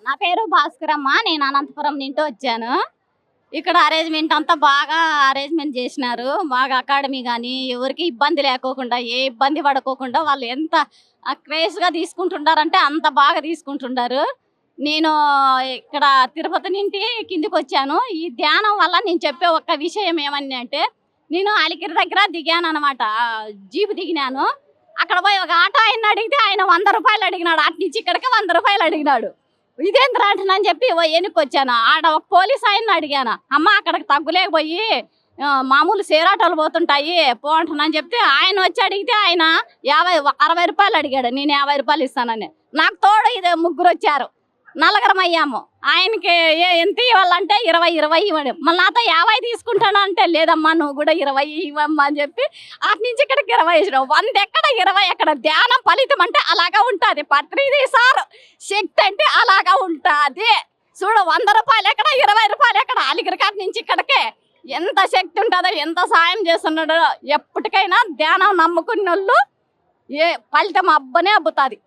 నా పేరు భాస్కరమ్మ. నేను అనంతపురం నుండి వచ్చాను. ఇక్కడ అరేంజ్‌మెంట్ అంతా బాగా అరేంజ్‌మెంట్ చేసినారు. బాగా అకాడమీ గాని, ఎవరికీ ఇబ్బంది లేకోకుండా, ఏ ఇబ్బంది పడుకోకుండా వాళ్ళు ఎంత క్రేజ్‌గా తీసుకుంటుండారంటే అంత బాగా తీసుకుంటుండారు. నేను ఇక్కడ తిరుపతి నుండి కిందకొచ్చాను. ఈ ధ్యానం వల్ల నేను చెప్పే ఒక్క విషయం ఏమని అంటే, నేను అలిపిరి దగ్గర దిగాననమాట. జీప్ దిగినాను. అక్కడ పోయి ఒక ఆటో ఆయన్ని అడిగితే ఆయన రూ. 100 అడిగినాడు. అటు నుంచి ఇక్కడికి రూ. 100 అడిగినాడు. ఇదేంద్రా అంటున్నాను చెప్పి వెనక్కొచ్చాను. ఆడ ఒక పోలీస్ ఆయన్ని అడిగాను. అమ్మ అక్కడికి తగ్గులేకపోయి మామూలు సేరాటోలు పోతుంటాయి పో అంటున్నాను చెప్తే ఆయన వచ్చి అడిగితే ఆయన 60 అడిగాడు. నేను రూ. 50 ఇస్తానని. నాకు తోడు ఇది ముగ్గురు వచ్చారు. నలుగురం అయ్యాము. ఆయనకి ఎంత ఇవ్వాలంటే 20 ఇవ్వండి. మళ్ళీ నాతో 50 తీసుకుంటాను అంటే లేదమ్మా నువ్వు కూడా 20 ఇవ్వమ్మా అని చెప్పి అటు నుంచి ఇక్కడికి 20 ఇచ్చినావు. 100 ఎక్కడ 20 ఎక్కడ ధ్యానం ఫలితం అంటే అలాగా ఉంటుంది. ప్రతిదీ సార్ శక్తి అంటే అలాగా ఉంటుంది. చూడు రూ. 100 ఎక్కడ రూ. 20 ఎక్కడ అలిగిరి కాటి నుంచి ఇక్కడికే ఎంత శక్తి ఉంటుందో ఎంత సాయం చేస్తున్నాడో. ఎప్పటికైనా ధ్యానం నమ్ముకున్న వాళ్ళు ఏ ఫలితం అబ్బనే అబ్బుతుంది.